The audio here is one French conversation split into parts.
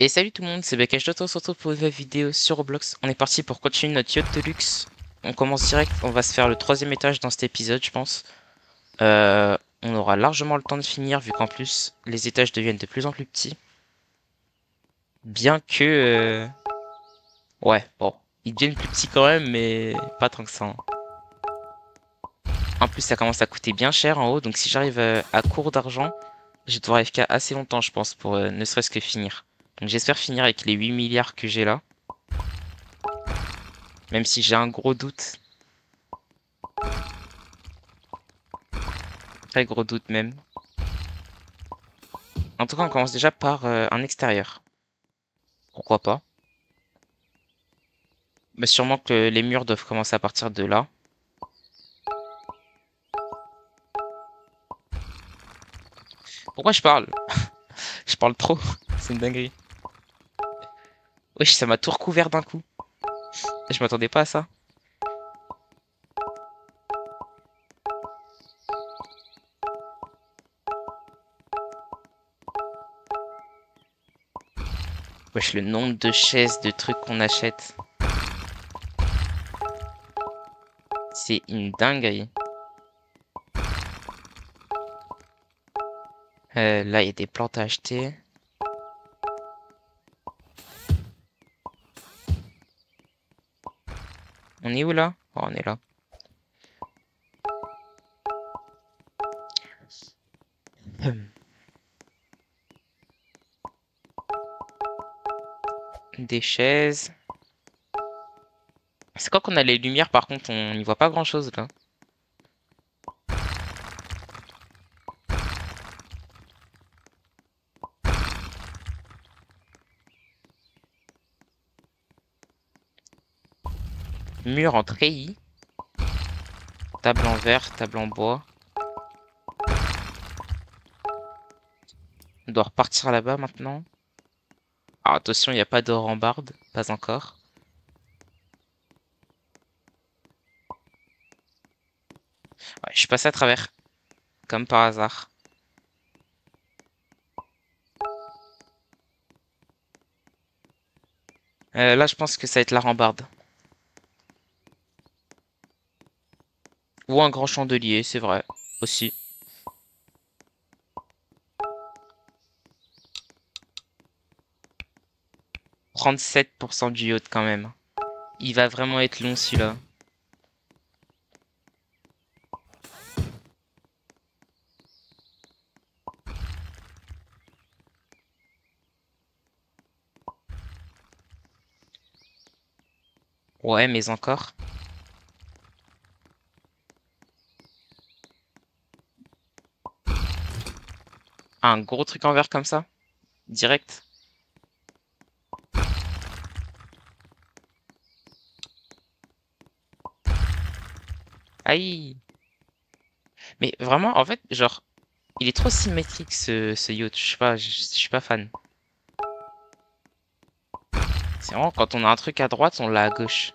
Et salut tout le monde, c'est Bakash, on se retrouve pour une nouvelle vidéo sur Roblox. On est parti pour continuer notre yacht de luxe. On commence direct, on va se faire le troisième étage dans cet épisode, je pense. On aura largement le temps de finir, vu qu'en plus, les étages deviennent de plus en plus petits. Bien que... Ouais, bon, ils deviennent plus petits quand même, mais pas tant que ça, hein. En plus, ça commence à coûter bien cher en haut, donc si j'arrive à court d'argent, je vais devoir FK assez longtemps, je pense, pour ne serait-ce que finir. Donc j'espère finir avec les 8 milliards que j'ai là. Même si j'ai un gros doute. Très gros doute même. En tout cas, on commence déjà par un extérieur. Pourquoi pas? Mais sûrement que les murs doivent commencer à partir de là. Pourquoi je parle? Je parle trop. C'est une dinguerie. Wesh, ça m'a tout recouvert d'un coup. Je m'attendais pas à ça. Wesh, le nombre de chaises, de trucs qu'on achète. C'est une dinguerie. Là, il y a des plantes à acheter. On est où là? Oh, on est là. Des chaises. C'est quand qu'on a les lumières, par contre, on n'y voit pas grand-chose là. Mur en treillis. Table en verre, table en bois. On doit repartir là-bas maintenant. Alors attention, il n'y a pas de rambarde, pas encore. Ouais, je suis passé à travers, comme par hasard. Là, je pense que ça va être la rambarde. Ou un grand chandelier, c'est vrai, aussi. 37% du yacht quand même. Il va vraiment être long celui-là. Ouais, mais encore. Un gros truc en verre comme ça, direct. Aïe. Mais vraiment, en fait, genre, il est trop symétrique ce yacht. Je sais pas, je suis pas fan. C'est vraiment quand on a un truc à droite, on l'a à gauche.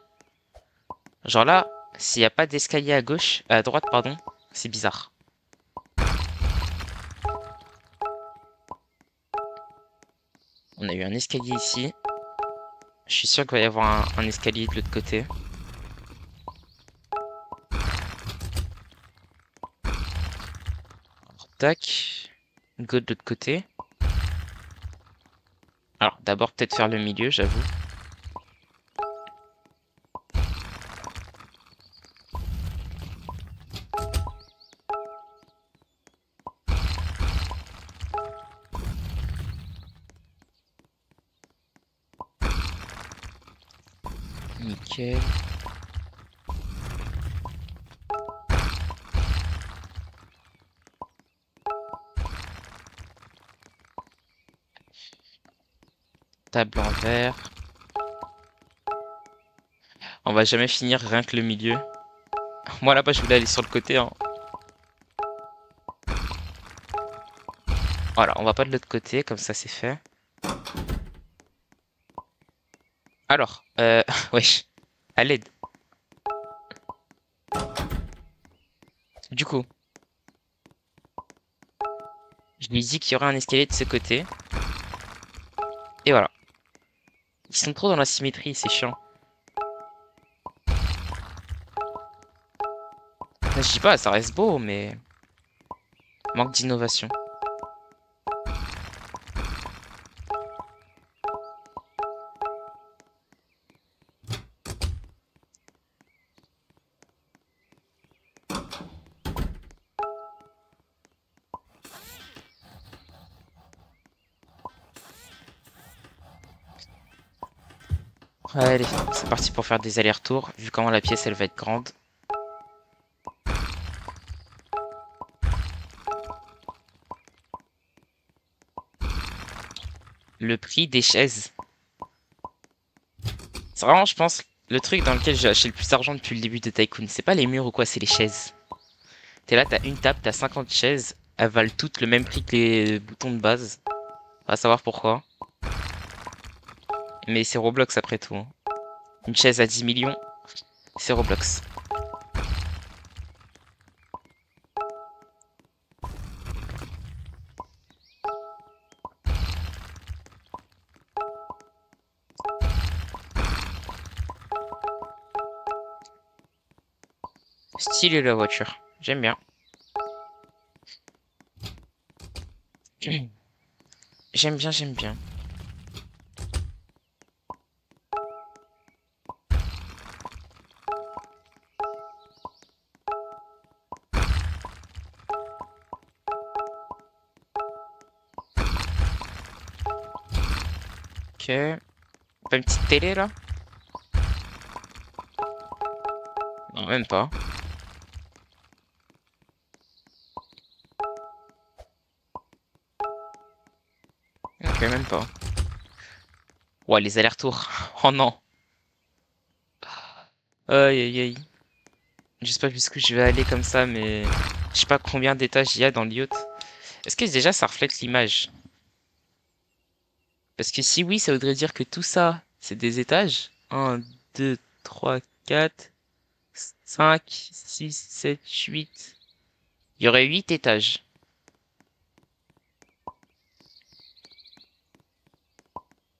Genre là, s'il n'y a pas d'escalier à gauche, à droite, pardon, c'est bizarre. On a eu un escalier ici. Je suis sûr qu'il va y avoir un escalier de l'autre côté. Tac. Go de l'autre côté. Alors, d'abord, peut-être faire le milieu, j'avoue. Nickel. Table en verre. On va jamais finir rien que le milieu. Moi, là-bas, je voulais aller sur le côté, hein. Voilà, on va pas de l'autre côté, comme ça, c'est fait. Alors, wesh. À l'aide. Du coup, je lui ai dit qu'il y aurait un escalier de ce côté. Et voilà. Ils sont trop dans la symétrie, c'est chiant. Je dis pas, ça reste beau, mais manque d'innovation. Allez, c'est parti pour faire des allers-retours, vu comment la pièce elle va être grande. Le prix des chaises. C'est vraiment, je pense, le truc dans lequel j'ai lâché le plus d'argent depuis le début de Tycoon. C'est pas les murs ou quoi, c'est les chaises. T'es là, t'as une table, t'as 50 chaises, elles valent toutes le même prix que les boutons de base. On va savoir pourquoi. Mais c'est Roblox après tout, hein. Une chaise à 10 millions, c'est Roblox. Stylé la voiture, j'aime bien. J'aime bien, j'aime bien. Ok. Pas une petite télé là? Non, même pas. Ok, même pas. Ouais, les allers-retours. Oh non. Aïe aïe aïe. Je sais pas jusqu'où je vais aller comme ça, mais je sais pas combien d'étages il y a dans le yacht. Est-ce que déjà ça reflète l'image? Parce que si oui, ça voudrait dire que tout ça, c'est des étages. Un, 2, 3, 4, 5, 6, 7, 8. Il y aurait 8 étages.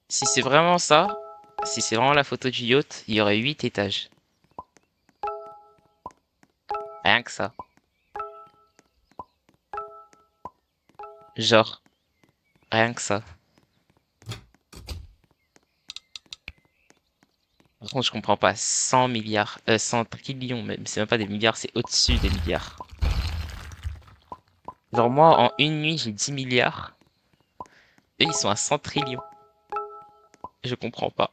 Si c'est vraiment ça, si c'est vraiment la photo du yacht, il y aurait 8 étages. Rien que ça. Genre, rien que ça. Par contre, je comprends pas. 100 milliards, 100 trillions même. C'est même pas des milliards, c'est au-dessus des milliards. Genre moi, en une nuit, j'ai 10 milliards. Et ils sont à 100 trillions. Je comprends pas.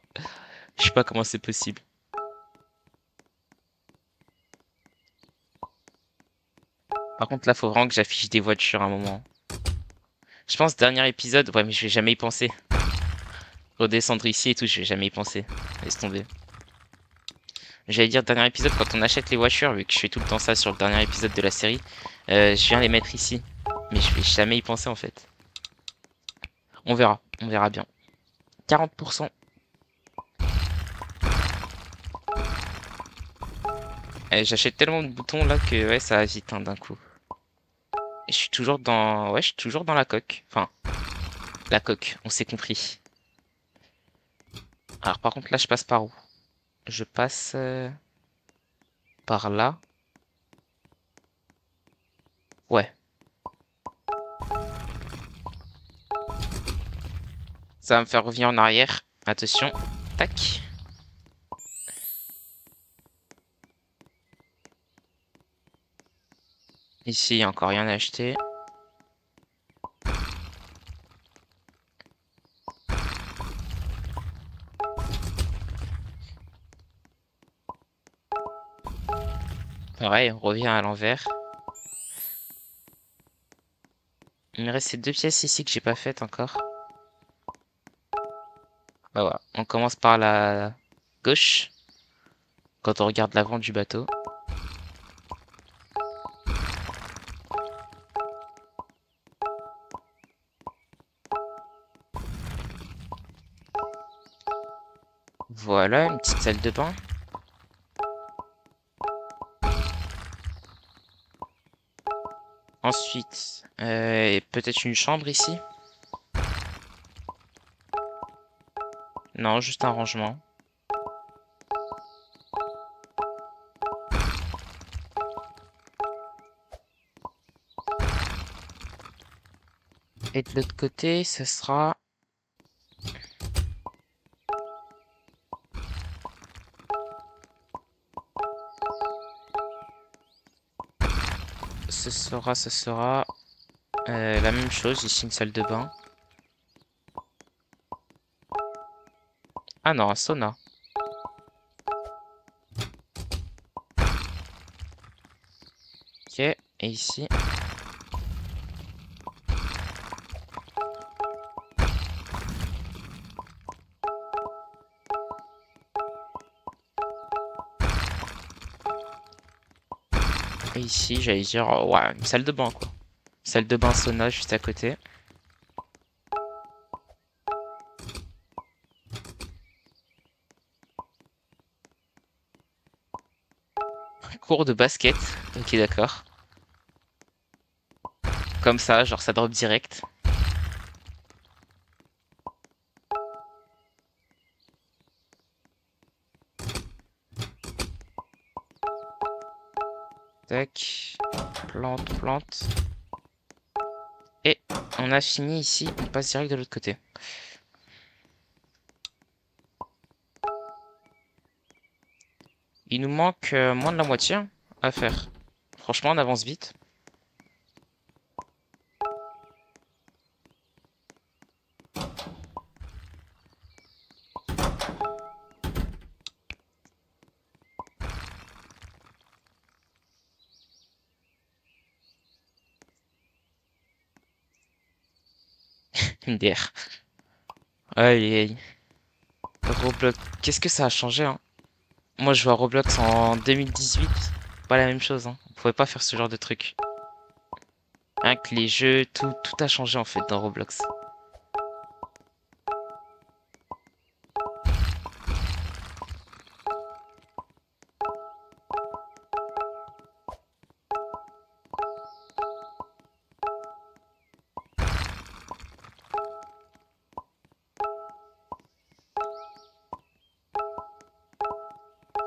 Je sais pas comment c'est possible. Par contre, là, faut vraiment que j'affiche des voitures à un moment. Je pense, dernier épisode, ouais, mais je vais jamais y penser. Redescendre ici et tout, je vais jamais y penser. Laisse tomber. J'allais dire, dernier épisode, quand on achète les voitures, vu que je fais tout le temps ça sur le dernier épisode de la série, je viens les mettre ici. Mais je vais jamais y penser en fait. On verra bien. 40%. J'achète tellement de boutons là que ouais, ça va vite hein, d'un coup. Et je suis toujours dans... Ouais, je suis toujours dans la coque. Enfin, la coque, on s'est compris. Alors par contre là, je passe par où? Je passe par là. Ouais. Ça va me faire revenir en arrière. Attention. Tac. Ici, il n'y a encore rien à acheter. Pareil, on revient à l'envers. Il me reste ces deux pièces ici que j'ai pas faites encore. Bah voilà, on commence par la gauche. Quand on regarde l'avant du bateau. Voilà, une petite salle de bain. Ensuite, peut-être une chambre ici. Non, juste un rangement. Et de l'autre côté, ce sera... Ce sera la même chose, ici une salle de bain. Ah non, un sauna. Ok, et ici... Et ici, j'allais dire, oh, ouais, une salle de bain, quoi. Salle de bain sauna juste à côté. Cours de basket. Ok, d'accord. Comme ça, genre ça drop direct. Tac. Plante, plante. Et on a fini ici. On passe direct de l'autre côté. Il nous manque moins de la moitié à faire. Franchement, on avance vite. MDR. Aïe, aïe. Roblox. Qu'est-ce que ça a changé, hein? Moi, je vois Roblox en 2018. Pas la même chose, hein. On pouvait pas faire ce genre de truc. Rien que les jeux, tout a changé en fait dans Roblox.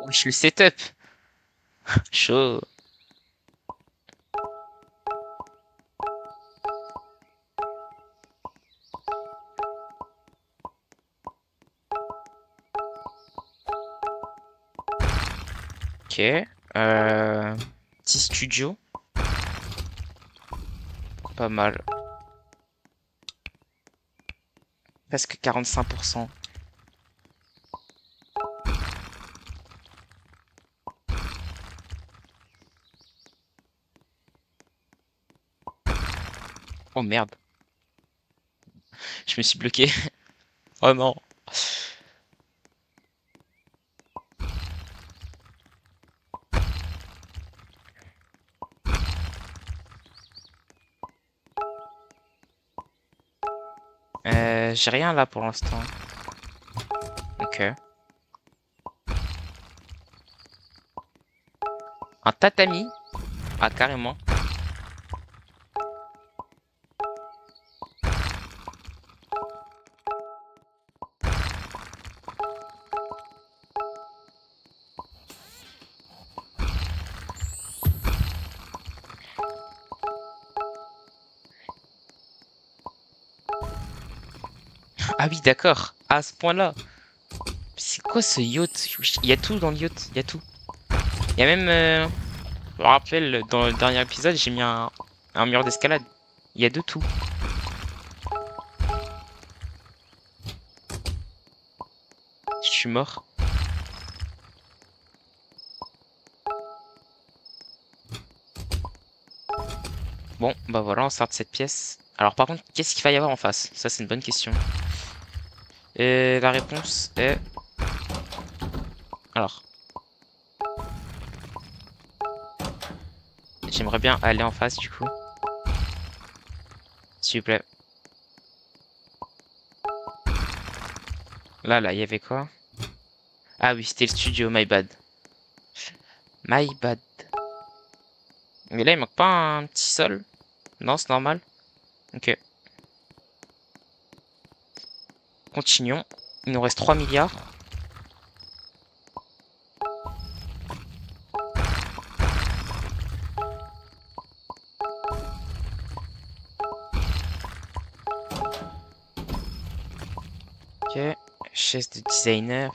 Wesh, le setup. Chaud. Ok. Petit studio. Pas mal. Presque 45%. Oh merde. Je me suis bloqué. Oh non. J'ai rien là pour l'instant. Ok. Un tatami. Ah, carrément. Ah oui, d'accord. À ce point-là. C'est quoi ce yacht? Il y a tout dans le yacht. Il y a tout. Il y a même... je me rappelle, dans le dernier épisode, j'ai mis un mur d'escalade. Il y a de tout. Je suis mort. Bon, bah voilà, on sort de cette pièce. Alors par contre, qu'est-ce qu'il va y avoir en face? Ça, c'est une bonne question. Et la réponse est... Alors, j'aimerais bien aller en face du coup. S'il vous plaît. Là, il y avait quoi? Ah oui, c'était le studio, my bad. My bad. Mais là, il manque pas un petit sol? Non, c'est normal. Ok. Continuons. Il nous reste 3 milliards. Ok, chaise de designer.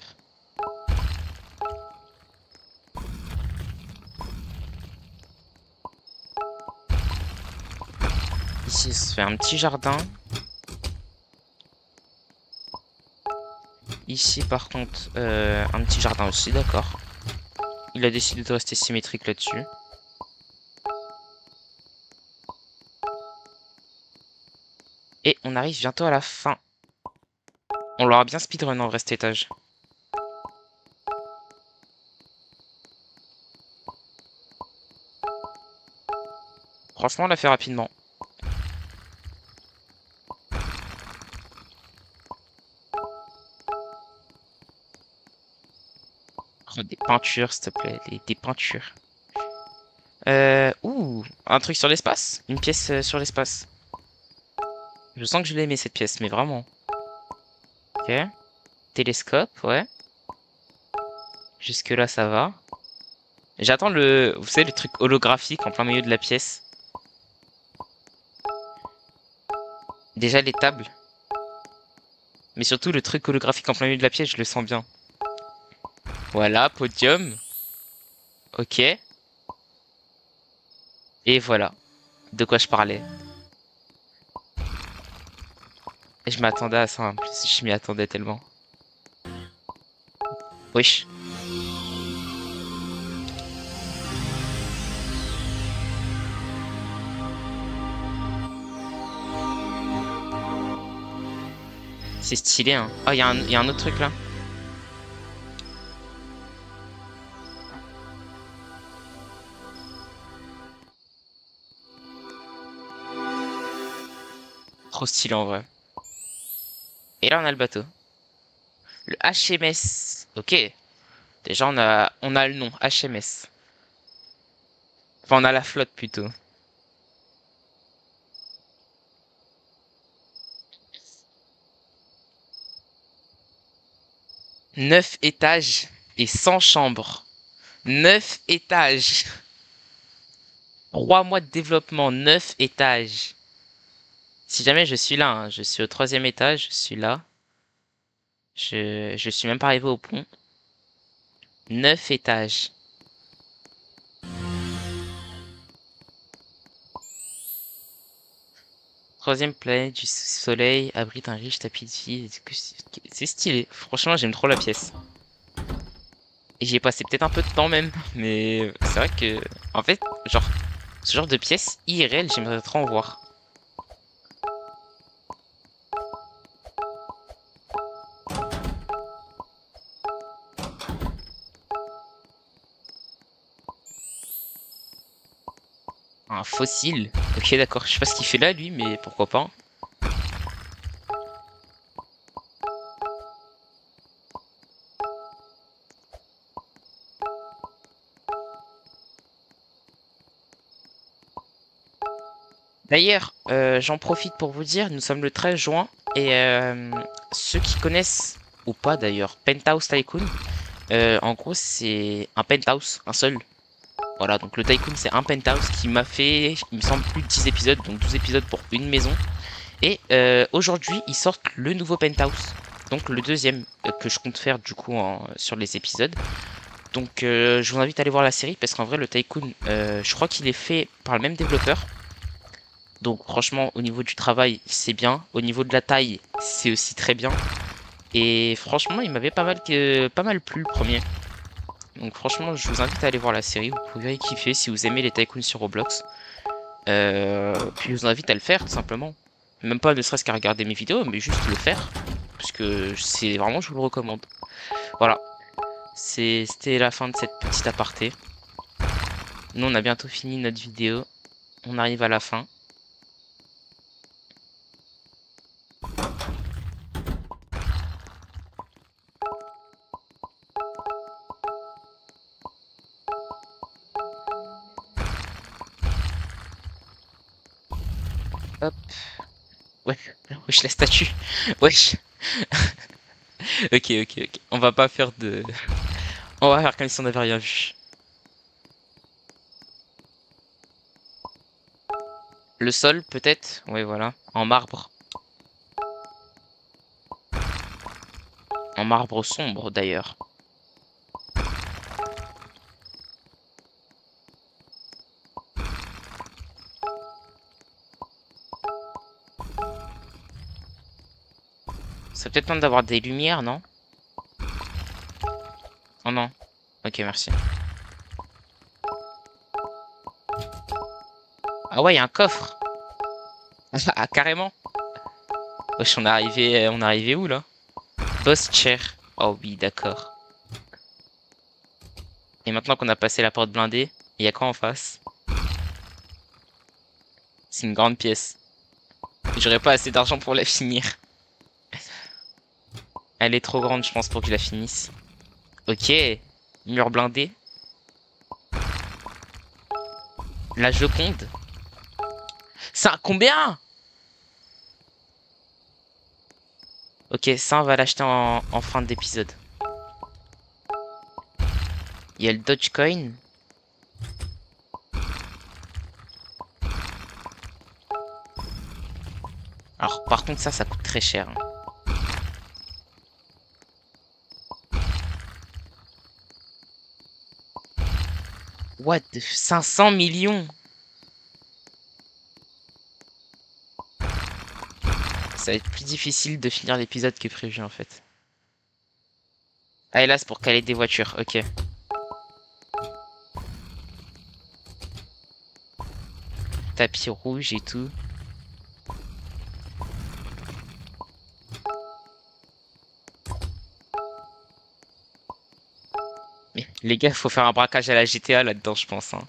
Ici, ça se fait un petit jardin. Ici, par contre, un petit jardin aussi, d'accord. Il a décidé de rester symétrique là-dessus. Et on arrive bientôt à la fin. On l'aura bien speedrun en vrai cet étage. Franchement, on l'a fait rapidement. Oh, des peintures, s'il te plaît. Des peintures. Ouh, un truc sur l'espace. Une pièce sur l'espace. Je sens que je l'ai aimé cette pièce, mais vraiment. Ok. Télescope, ouais. Jusque là, ça va. J'attends vous savez, le truc holographique en plein milieu de la pièce. Déjà les tables. Mais surtout le truc holographique en plein milieu de la pièce, je le sens bien. Voilà, podium. Ok. Et voilà. De quoi je parlais. Et je m'attendais à ça en plus. Je m'y attendais tellement. Wesh. C'est stylé, hein. Oh, y a un autre truc là. Trop stylé en vrai. Et là, on a le bateau. Le HMS. Ok. Déjà, on a le nom. HMS. Enfin, on a la flotte plutôt. 9 étages et 100 chambres. 9 étages. 3 mois de développement. 9 étages. Si jamais je suis là, hein, je suis au 3e étage, je suis là. Je suis même pas arrivé au pont. 9 étages. Troisième planète du soleil abrite un riche tapis de vie. C'est stylé. Franchement, j'aime trop la pièce. Et j'y ai passé peut-être un peu de temps même. Mais c'est vrai que, en fait, genre, ce genre de pièce IRL, j'aimerais trop en voir. Un fossile. Ok, d'accord. Je sais pas ce qu'il fait là, lui, mais pourquoi pas. D'ailleurs, j'en profite pour vous dire, nous sommes le 13 juin. Et ceux qui connaissent, ou pas d'ailleurs, Penthouse Tycoon, en gros, c'est un penthouse, un seul. Voilà, donc le Tycoon, c'est un penthouse qui m'a fait, il me semble, plus de 10 épisodes, donc 12 épisodes pour une maison. Et aujourd'hui, ils sortent le nouveau penthouse, donc le deuxième que je compte faire du coup sur les épisodes. Donc je vous invite à aller voir la série parce qu'en vrai, le Tycoon, je crois qu'il est fait par le même développeur. Donc franchement, au niveau du travail, c'est bien. Au niveau de la taille, c'est aussi très bien. Et franchement, il m'avait pas mal plu le premier. Donc franchement, je vous invite à aller voir la série. Vous pouvez y kiffer si vous aimez les tycoons sur Roblox. Puis je vous invite à le faire tout simplement. Même pas ne serait-ce qu'à regarder mes vidéos, mais juste le faire. Parce que c'est vraiment, je vous le recommande. Voilà. C'était la fin de cette petite aparté. Nous, on a bientôt fini notre vidéo. On arrive à la fin. Hop. Ouais, wesh la statue. Wesh. Ok, ok, ok. On va pas faire de... On va faire comme si on n'avait rien vu. Le sol, peut-être? Oui, voilà. En marbre. En marbre sombre, d'ailleurs. C'est peut-être temps d'avoir des lumières, non? Oh non. Ok, merci. Ah ouais, il y a un coffre. Ah, carrément. Wesh, on est arrivé où, là? Boss chair. Oh oui, d'accord. Et maintenant qu'on a passé la porte blindée, il y a quoi en face? C'est une grande pièce. J'aurais pas assez d'argent pour la finir. Elle est trop grande, je pense, pour que je la finisse. Ok. Mur blindé. La Joconde. Ça, combien? Ok, ça, on va l'acheter en fin d'épisode. Il y a le Dogecoin. Alors, par contre, ça coûte très cher, hein. What? 500 millions? Ça va être plus difficile de finir l'épisode que prévu, en fait. Ah, hélas, pour caler des voitures, ok. Tapis rouge et tout. Mais les gars, faut faire un braquage à la GTA là-dedans, je pense, hein.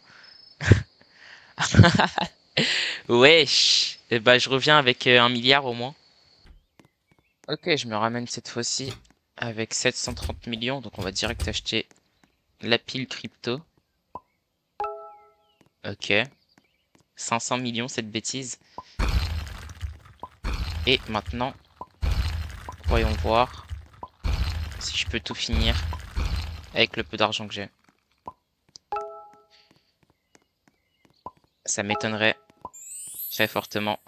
Wesh. Et bah, je reviens avec 1 milliard au moins. Ok, je me ramène cette fois-ci avec 730 millions. Donc, on va direct acheter la pile crypto. Ok. 500 millions, cette bêtise. Et maintenant, voyons voir si je peux tout finir avec le peu d'argent que j'ai. Ça m'étonnerait très fortement.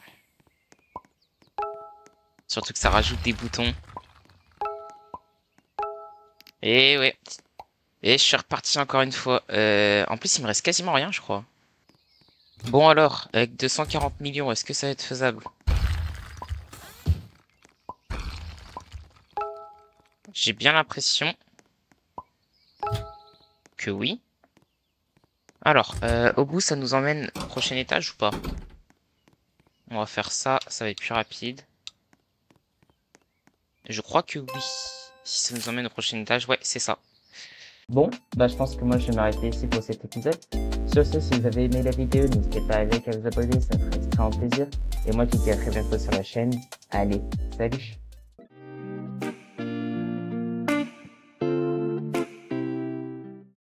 Surtout que ça rajoute des boutons. Et ouais. Et je suis reparti encore une fois. En plus, il me reste quasiment rien, je crois. Bon alors, avec 240 millions, est-ce que ça va être faisable? J'ai bien l'impression que oui. Alors, au bout, ça nous emmène au prochain étage ou pas? On va faire ça, ça va être plus rapide. Je crois que oui. Si ça nous emmène au prochain étage, ouais, c'est ça. Bon, bah je pense que moi je vais m'arrêter ici pour cet épisode. Sur ce, si vous avez aimé la vidéo, n'hésitez pas à liker, à vous abonner, ça me ferait extrêmement plaisir. Et moi je vous dis à très bientôt sur la chaîne. Allez, salut!